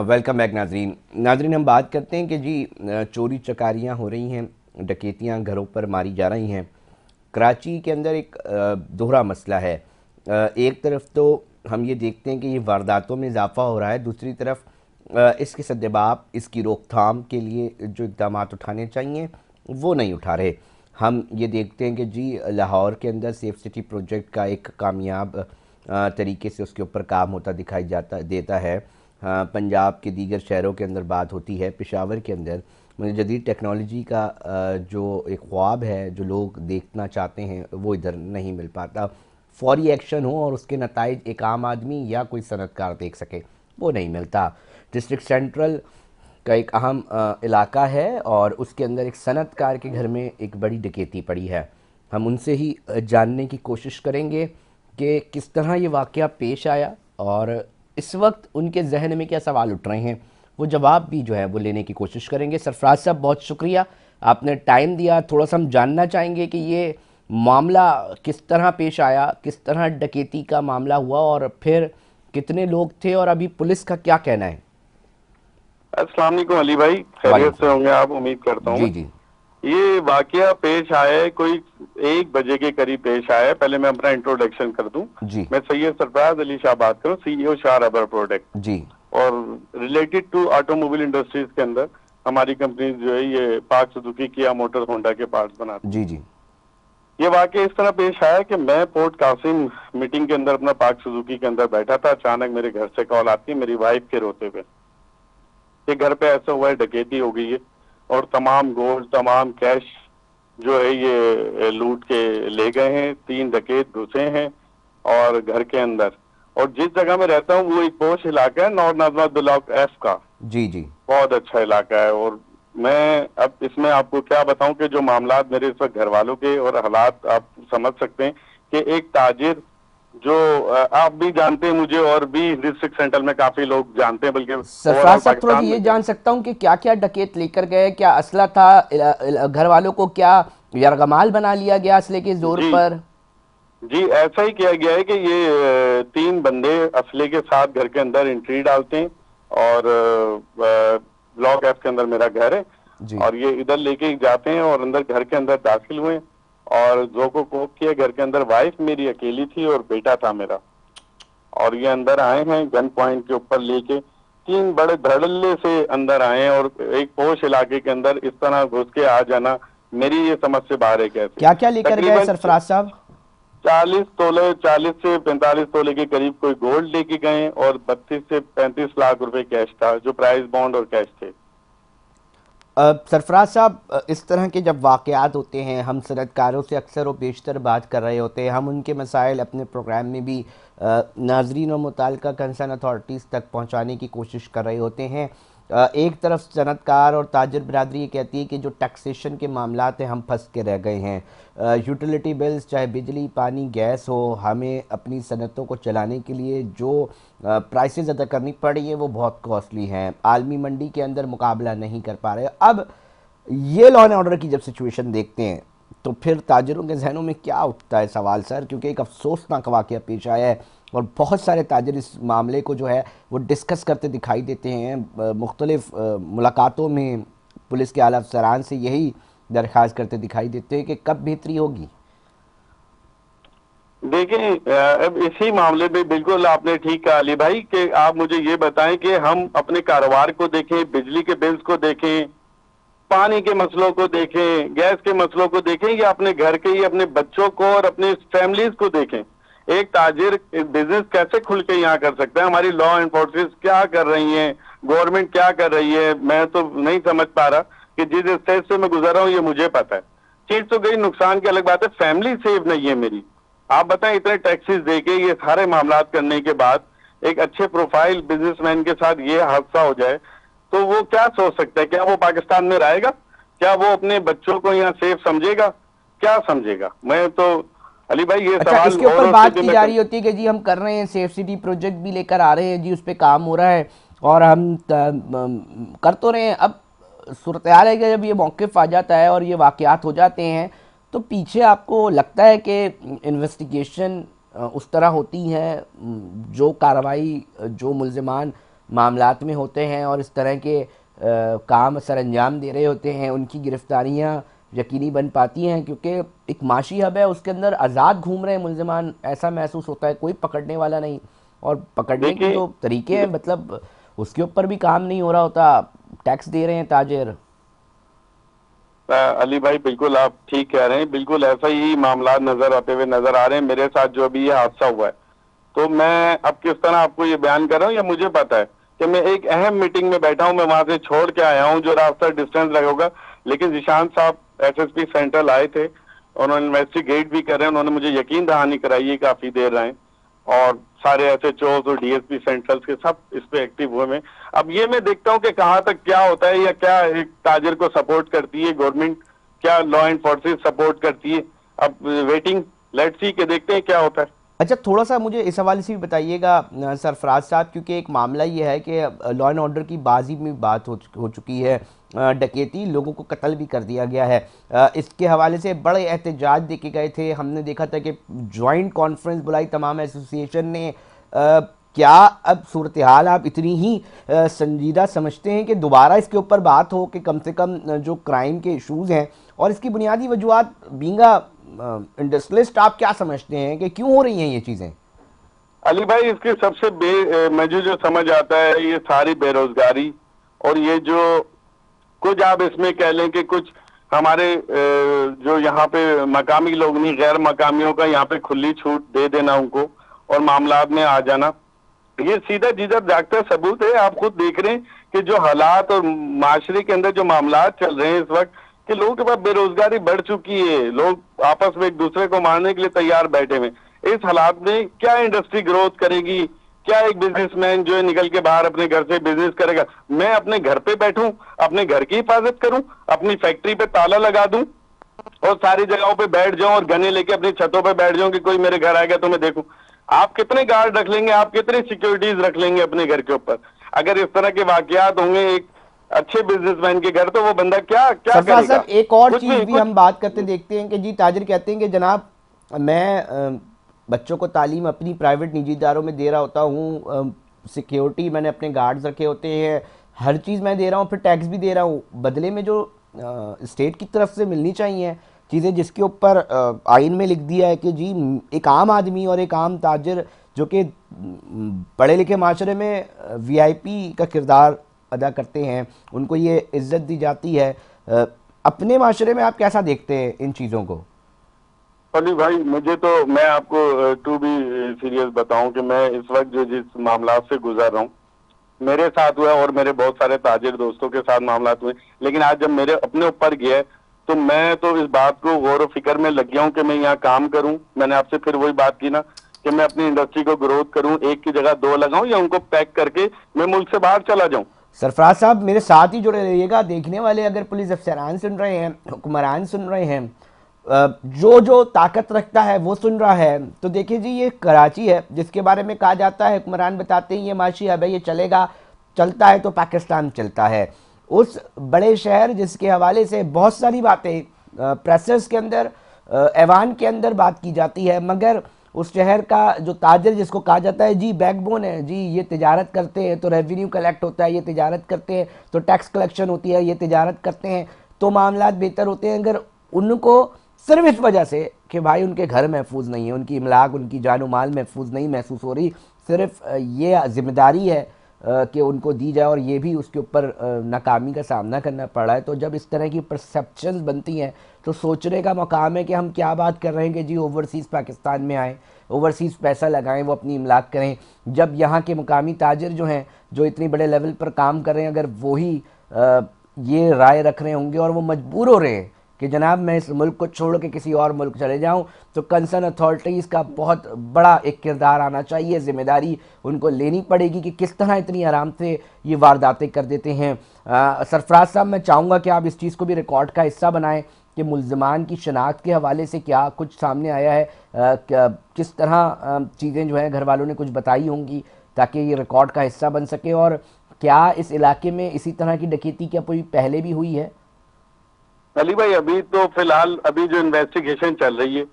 Welcome back नाजरीन। नाजरीन, हम बात करते हैं कि जी चोरी चकारियाँ हो रही हैं, डकैतियाँ घरों पर मारी जा रही हैं। कराची के अंदर एक दोहरा मसला है। एक तरफ तो हम ये देखते हैं कि ये वारदातों में इजाफा हो रहा है, दूसरी तरफ इसके सद्देबाप, इसकी रोकथाम के लिए जो इक़दाम उठाने चाहिए वो नहीं उठा रहे। हम ये देखते हैं कि जी लाहौर के अंदर सेफ सिटी प्रोजेक्ट का एक कामयाब तरीके से उसके ऊपर काम होता दिखाई जाता देता है। पंजाब के दीगर शहरों के अंदर बात होती है, पेशावर के अंदर मुझे जदीद टेक्नोलॉजी का जो एक ख्वाब है, जो लोग देखना चाहते हैं, वो इधर नहीं मिल पाता। फौरी एक्शन हो और उसके नताइज एक आम आदमी या कोई सनतकार देख सके, वो नहीं मिलता। डिस्ट्रिक्ट सेंट्रल का एक अहम इलाका है और उसके अंदर एक सनतकार के घर में एक बड़ी डकैती पड़ी है। हम उनसे ही जानने की कोशिश करेंगे कि किस तरह ये वाक़या पेश आया और इस वक्त उनके जहन में क्या सवाल उठ रहे हैं, वो जवाब भी जो है वो लेने की कोशिश करेंगे। सरफराज साहब, बहुत शुक्रिया, आपने टाइम दिया। थोड़ा सा हम जानना चाहेंगे कि ये मामला किस तरह पेश आया, किस तरह डकैती का मामला हुआ और फिर कितने लोग थे और अभी पुलिस का क्या कहना है। अस्सलाम वालेकुम अली भाई, वालेकुम खैरियत से सलाम। होंगे आप, उम्मीद करता हूँ। जी जी। ये वाकया पेश आया है कोई 1 बजे के करीब पेश आया है। पहले मैं अपना इंट्रोडक्शन कर दूं। जी मैं सैयद सरफराज अली शाह बात करूं, सीईओ शाह रबर प्रोडक्ट। जी और रिलेटेड टू ऑटोमोबाइल इंडस्ट्रीज के अंदर हमारी कंपनी जो है ये पाक सुजुकी, किया मोटर, होंडा के पार्ट्स बनाती जी जी है। ये वाकया इस तरह पेश आया कि मैं पोर्ट कासिम मीटिंग के अंदर अपना पाक सुजुकी के अंदर बैठा था। अचानक मेरे घर से कॉल आती है मेरी वाइफ के रोते हुए कि घर पे ऐसा हुआ है, डकैती हो गई है और तमाम गोल्ड, तमाम कैश जो है ये लूट के ले गए हैं। 3 डकैत घुसे हैं और घर के अंदर। और जिस जगह में रहता हूँ वो एक पोश इलाका है, नॉर नाजमा ब्लॉक एफ का। जी जी। बहुत अच्छा इलाका है। और मैं अब इसमें आपको क्या बताऊं कि जो मामला मेरे इस वक्त घर वालों के और हालात आप समझ सकते हैं कि एक ताजिर जो आप भी जानते हैं मुझे, और भी डिस्ट्रिक्ट सेंटर में काफी लोग जानते हैं, बल्कि ओवरऑल सरफराज साहब, थोड़ा सा पाकिस्तान ये में जान सकता हूँ कि क्या क्या डकैत लेकर गए, क्या असला था, घर वालों को क्या यरगमाल बना लिया गया असले के जोर जी पर। जी, ऐसा ही किया गया है कि ये 3 बंदे असले के साथ घर के अंदर एंट्री डालते हैं और ब्लॉक एफ के अंदर मेरा घर है जी और ये इधर लेके जाते हैं और अंदर घर के अंदर दाखिल हुए और जो को कोप किया। घर के अंदर वाइफ मेरी अकेली थी और बेटा था मेरा। और ये अंदर आए हैं गन पॉइंट के ऊपर लेके। 3 बड़े धड़ल्ले से अंदर आए हैं और एक पोश इलाके के अंदर इस तरह घुस के आ जाना मेरी ये समझ से बाहर है कैसे। क्या क्या लेकर गए तकरीबन सरफराज साहब। 40 तोले, 40 से 45 तोले के करीब कोई गोल्ड लेके गए और 32 से 35 लाख रुपए कैश था, जो प्राइस बॉन्ड और कैश थे। सरफराज साहब, इस तरह के जब वाक़यात होते हैं, हम सनतकारों से अक्सर व बेशतर बात कर रहे होते हैं, हम उनके मसाइल अपने प्रोग्राम में भी नाजरीन और मुताल्लिका कंसर्न अथॉरिटीज़ तक पहुंचाने की कोशिश कर रहे होते हैं। एक तरफ सनतकार और ताजर बरदरी ये कहती है कि जो टैक्सेशन के मामलात हैं हम फंस के रह गए हैं। यूटिलिटी बिल्स, चाहे बिजली, पानी, गैस हो, हमें अपनी सनतों को चलाने के लिए जो प्राइसेस अदा करनी पड़ रही हैं वो बहुत कॉस्टली हैं। आलमी मंडी के अंदर मुकाबला नहीं कर पा रहे। अब ये लॉ एंड ऑर्डर की जब सिचुएशन देखते हैं तो फिर ताजरों के जहनों में क्या उठता है सवाल सर, क्योंकि एक अफसोसनाक वाक़या पेश आया है और बहुत सारे ताजर इस मामले को जो है वो डिस्कस करते दिखाई देते हैं। मुख्तलिफ मुलाकातों में पुलिस के आला अफसरान से यही दरख्वास्त करते दिखाई देते हैं कि कब बेहतरी होगी। देखिए, अब इसी मामले में बिल्कुल आपने ठीक कहा अली भाई कि आप मुझे ये बताएं कि हम अपने कारोबार को देखें, बिजली के बिल्स को देखें, पानी के मसलों को देखें, गैस के मसलों को देखें, या अपने घर के ही अपने बच्चों को और अपने फैमिलीज को देखें। एक ताजिर बिजनेस कैसे खुल के यहाँ कर सकता है? हमारी लॉ एनफोर्सेस क्या कर रही हैं, गवर्नमेंट क्या कर रही है, मैं तो नहीं समझ पा रहा। कि जिस स्टेज से मैं गुजर रहा हूँ ये मुझे पता है। चीज तो गई, नुकसान की अलग बात है, फैमिली सेव नहीं है मेरी। आप बताएं, इतने टैक्सेस देके ये सारे मामला करने के बाद एक अच्छे प्रोफाइल बिजनेसमैन के साथ ये हादसा हो जाए तो वो क्या सोच सकता है? क्या वो पाकिस्तान में रहेगा? क्या वो अपने बच्चों को यहाँ सेफ समझेगा? क्या समझेगा? मैं तो अली भाई ये अच्छा, सवाल इसके ऊपर औरों से बात भी की मैं जा रही होती है कि जी हम कर रहे हैं, सेफ सिटी प्रोजेक्ट भी लेकर आ रहे हैं जी, उस पर काम हो रहा है और हम कर तो रहे हैं। अब सूरत हाल है कि जब ये मौक़िफ़ आ जाता है और ये वाक़यात हो जाते हैं तो पीछे आपको लगता है कि इन्वेस्टिगेशन उस तरह होती है, जो कार्रवाई, जो मुल्ज़िमान मामलात में होते हैं और इस तरह के काम सर अंजाम दे रहे होते हैं, उनकी गिरफ्तारियां यकीनी बन पाती हैं, क्योंकि एक माशी हब है, उसके अंदर आज़ाद घूम रहे हैं मुल्ज़िमान, ऐसा महसूस होता है, कोई पकड़ने वाला नहीं। और पकड़ने के देखिए जो तरीके हैं, मतलब उसके ऊपर भी काम नहीं हो रहा होता, टैक्स दे रहे हैं ताजिर। अली भाई बिल्कुल आप ठीक कह रहे हैं, बिल्कुल ऐसा ही मामला नजर आते हुए नजर आ रहे हैं। मेरे साथ जो अभी ये हादसा हुआ है, तो मैं अब किस तरह आपको ये बयान कर रहा हूँ, या मुझे पता है कि मैं एक अहम मीटिंग में बैठा हूँ, मैं वहां से छोड़ के आया हूँ, जो रास्ता डिस्टेंस लगा होगा, लेकिन जिशान साहब एसएसपी सेंट्रल आए थे, उन्होंने इन्वेस्टिगेट भी कर रहे हैं, उन्होंने मुझे यकीन दहानी कराई है काफी देर रहे, और सारे एसएचओ और डीएसपी सेंट्रल्स के सब इस पे एक्टिव हुए हैं। अब ये मैं देखता हूँ कि कहाँ तक क्या होता है, या क्या एक ताजिर को सपोर्ट करती है गवर्नमेंट, क्या लॉ एंड फोर्सेस सपोर्ट करती है। अब वेटिंग, लेट्स सी के देखते हैं क्या होता है। अच्छा, थोड़ा सा मुझे इस हवाले से भी बताइएगा सरफराज साहब, क्योंकि एक मामला ये है कि लॉ एंड ऑर्डर की बाजी में बात हो चुकी है, डकैती, लोगों को कत्ल भी कर दिया गया है। इसके हवाले से बड़े एहतजाज देखे गए थे, हमने देखा था कि जॉइंट कॉन्फ्रेंस बुलाई तमाम एसोसिएशन ने। क्या अब सूरत हाल आप इतनी ही संजीदा समझते हैं कि दोबारा इसके ऊपर बात हो कि कम से कम जो क्राइम के इशूज़ हैं और इसकी बुनियादी वजूहत बींगा इंडस्ट्रियलिस्ट, आप क्या समझते हैं कि क्यों हो रही हैं ये चीज़ें? अली भाई इसके सबसे मुझे जो समझ आता है, ये सारी बेरोजगारी, और ये जो कुछ आप इसमें कह लें कि कुछ हमारे जो यहाँ पे मकामी लोग नहीं, गैर मकामियों का यहाँ पे खुली छूट दे देना उनको, और मामलात में आ जाना, ये सीधा जिधर जागता सबूत है। आप खुद देख रहे हैं कि जो हालात और माशरे के अंदर जो मामलात चल रहे हैं इस वक्त, कि लोगों के पास बेरोजगारी बढ़ चुकी है, लोग आपस में एक दूसरे को मारने के लिए तैयार बैठे हुए। इस हालात में क्या इंडस्ट्री ग्रोथ करेगी, क्या एक बिजनेसमैन जो है निकल के बाहर अपने घर से बिजनेस करेगा। मैं अपने घर पे बैठूं, अपने घर की हिफाजत करूं, अपनी फैक्ट्री पे ताला लगा दूं, और सारी जगहों पे बैठ जाऊं और गने लेके अपनी छतों पे बैठ जाऊं कि कोई मेरे घर आएगा तो मैं देखूं। आप कितने गार्ड रख लेंगे, आप कितनी सिक्योरिटीज रख लेंगे अपने घर के ऊपर? अगर इस तरह के वाकयात होंगे एक अच्छे बिजनेसमैन के घर, तो वो बंदा क्या क्या सरफराज करेगा? साहब, एक और कुछ चीज़ भी भी कुछ। हम बात करते देखते हैं कि जी ताजिर कहते हैं कि जनाब, मैं बच्चों को तालीम अपनी प्राइवेट निजी इदारों में दे रहा होता हूँ, सिक्योरिटी मैंने अपने गार्ड्स रखे होते हैं, हर चीज़ मैं दे रहा हूँ, फिर टैक्स भी दे रहा हूँ, बदले में जो स्टेट की तरफ से मिलनी चाहिए चीज़ें, जिसके ऊपर आइन में लिख दिया है कि जी एक आम आदमी और एक आम ताजिर जो कि पढ़े लिखे माशरे में वीआईपी का किरदार अदा करते हैं, उनको ये इज्जत दी जाती है। अपने माशरे में आप कैसा देखते हैं इन चीज़ों को? अली भाई मुझे तो, मैं आपको टू बी सीरियस बताऊं कि मैं इस वक्त जो जिस मामला से गुजर रहा हूँ, मेरे साथ हुआ और मेरे बहुत सारे ताजिर दोस्तों के साथ मामला हुए, लेकिन आज जब मेरे अपने ऊपर गया है, तो मैं तो इस बात को गौर फिक्र में लग गया हूँ कि मैं यहाँ काम करूँ। मैंने आपसे फिर वही बात की ना कि मैं अपनी इंडस्ट्री को ग्रोथ करूँ, एक की जगह दो लगाऊं, या उनको पैक करके मैं मुल्क से बाहर चला जाऊं। सरफराज साहब, मेरे साथ ही जुड़े रहिएगा। देखने वाले अगर पुलिस अफसरान सुन रहे हैं, हुक्मरान सुन रहे हैं, जो जो ताकत रखता है वो सुन रहा है, तो देखिए जी, ये कराची है जिसके बारे में कहा जाता है, हुक्मरान बताते हैं ये माशी हब है, ये चलेगा, चलता है तो पाकिस्तान चलता है। उस बड़े शहर जिसके हवाले से बहुत सारी बातें प्रेसेस के अंदर, ऐवान के अंदर बात की जाती है, मगर उस शहर का जो ताजर जिसको कहा जाता है जी बैकबोन है, जी ये तिजारत करते हैं तो रेवेन्यू कलेक्ट होता है, ये तिजारत करते हैं तो टैक्स कलेक्शन होती है, ये तिजारत करते हैं तो मामलात बेहतर होते हैं, अगर उनको सिर्फ इस वजह से कि भाई उनके घर महफूज नहीं है, उनकी इमलाक, उनकी जान माल महफूज नहीं महसूस हो रही, सिर्फ ये जिम्मेदारी है कि उनको दी जाए, और ये भी उसके ऊपर नाकामी का सामना करना पड़ रहा है, तो जब इस तरह की परसेप्शंस बनती हैं तो सोचने का मकाम है कि हम क्या बात कर रहे हैं कि जी ओवरसीज़ पाकिस्तान में आएँ, ओवरसीज़ पैसा लगाएं, वो अपनी इमलाक करें, जब यहाँ के मकामी ताजिर जो हैं, जो इतनी बड़े लेवल पर काम कर रहे हैं, अगर वही ये राय रख रहे होंगे और वो मजबूर हो रहे हैं कि जनाब मैं इस मुल्क को छोड़ के किसी और मुल्क चले जाऊं, तो कंसर्न अथॉरिटीज़ का बहुत बड़ा एक किरदार आना चाहिए, जिम्मेदारी उनको लेनी पड़ेगी कि किस तरह इतनी आराम से ये वारदातें कर देते हैं। सरफराज साहब, मैं चाहूँगा कि आप इस चीज़ को भी रिकॉर्ड का हिस्सा बनाएं कि मुल्ज़िमान की शनाख्त के हवाले से क्या कुछ सामने आया है, किस तरह चीज़ें जो हैं घर वालों ने कुछ बताई होंगी ताकि ये रिकॉर्ड का हिस्सा बन सके, और क्या इस इलाके में इसी तरह की डकैती क्या कोई पहले भी हुई है? अली भाई अभी तो फिलहाल अभी जो इन्वेस्टिगेशन चल रही है,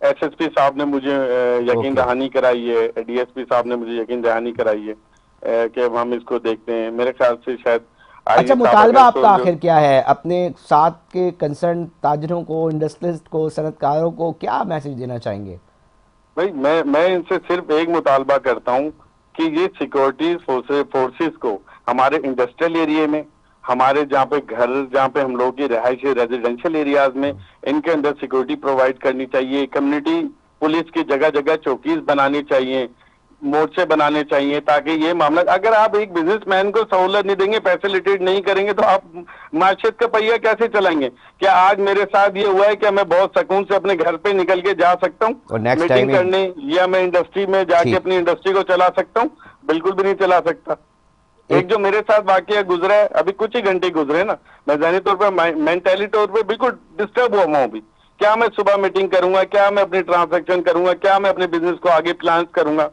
एसएसपी साहब ने मुझे यकीन ओके। दहानी कराई है, डीएसपी साहब ने मुझे यकीन दहानी कराई है। कि हम इसको देखते हैं। मेरे ख्याल से शायद अच्छा, आईजी साहब मुतालबा अगर आपका सोच। आखिर क्या है? अपने साथ के कंसर्न ताजरों को, इंडस्ट्रियलिस्ट को, सनतकारों को क्या मैसेज देना चाहेंगे? भाई मैं इनसे सिर्फ एक मुतालबा करता हूँ कि ये सिक्योरिटी फोर्सेस को हमारे इंडस्ट्रियल एरिया में, हमारे जहाँ पे घर, जहाँ पे हम लोगों की रिहायशी रेजिडेंशियल एरियाज में, इनके अंदर सिक्योरिटी प्रोवाइड करनी चाहिए। कम्युनिटी पुलिस की जगह जगह चौकीज बनानी चाहिए, मोर्चे बनाने चाहिए, ताकि ये मामला, अगर आप एक बिजनेसमैन को सहूलत नहीं देंगे, फैसिलिटेट नहीं करेंगे, तो आप मार्शत का पहिया कैसे चलाएंगे? क्या आज मेरे साथ ये हुआ है कि मैं बहुत सुकून से अपने घर पे निकल के जा सकता हूँ और नेक्स्ट मीटिंग टाइम एक करने, या मैं इंडस्ट्री में जाके ठीक अपनी इंडस्ट्री को चला सकता हूँ? बिल्कुल भी नहीं चला सकता। एक एक जो मेरे साथ वाकया गुजरा है, अभी कुछ ही घंटे गुजरे ना, मैं ज़हनी तौर पर, मेंटली तौर पर बिल्कुल डिस्टर्ब हुआ हूँ अभी। क्या मैं सुबह मीटिंग करूंगा? क्या मैं अपनी ट्रांजैक्शन करूंगा? क्या मैं अपने बिजनेस को आगे प्लान करूंगा?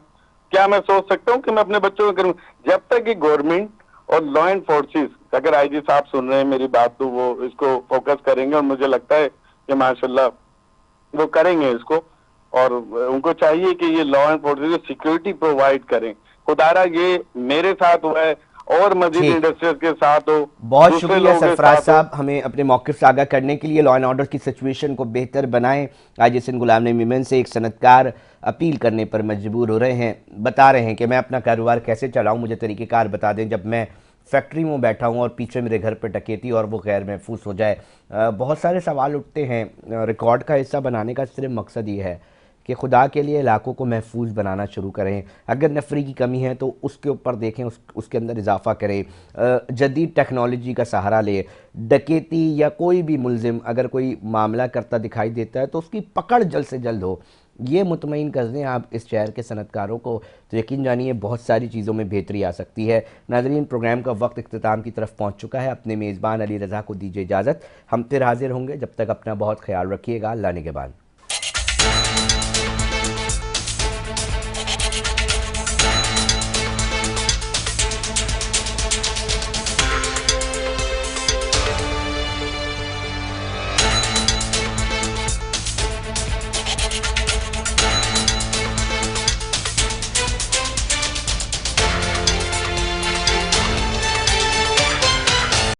क्या मैं सोच सकता हूँ कि मैं अपने बच्चों को करूँ? जब तक कि गवर्नमेंट और लॉ एंड फोर्सेस, अगर आईजी साहब सुन रहे हैं मेरी बात, तो वो इसको फोकस करेंगे, और मुझे लगता है कि माशाल्लाह वो करेंगे इसको। और उनको चाहिए कि ये law and forces security provide करें। खुदारा ये मेरे साथ हुआ है, और मजीद ठीक, इंडस्ट्रीज के साथ हो, बहुत दूसरे शुक्रिया लोगों के सरफराज साथ हो। साहब, हमें अपने मौक़िफ़ से आगाह करने के लिए। लॉ एंड ऑर्डर की सिचुएशन को बेहतर बनाएं। आज सिंध गुलाम नबी मेमन से एक सनतकार अपील करने पर मजबूर हो रहे हैं, बता रहे हैं कि मैं अपना कारोबार कैसे चलाऊं, मुझे तरीक़ेकार बता दें। जब मैं फैक्ट्री में बैठा हूं और पीछे मेरे घर पर डकैती और वो गैर महफूज हो जाए। बहुत सारे सवाल उठते हैं। रिकॉर्ड का हिस्सा बनाने का सिर्फ मकसद ये है कि खुदा के लिए इलाकों को महफूज बनाना शुरू करें। अगर नफरी की कमी है तो उसके ऊपर देखें, उसके अंदर इजाफा करें। जदीद टेक्नोलॉजी का सहारा ले। डकैती या कोई भी मुलजिम अगर कोई मामला करता दिखाई देता है तो उसकी पकड़ जल्द से जल्द हो। ये मुतमईन कर दें आप इस शहर के सनतकारों को, तो यकीन जानिए बहुत सारी चीज़ों में बेहतरी आ सकती है। नाज़रीन, प्रोग्राम का वक्त इख्तिताम की तरफ पहुँच चुका है। अपने मेज़बान अली रज़ा को दीजिए इजाज़त। हम फिर हाजिर होंगे, जब तक अपना बहुत ख्याल रखिएगा। अल्लाह निगहबान।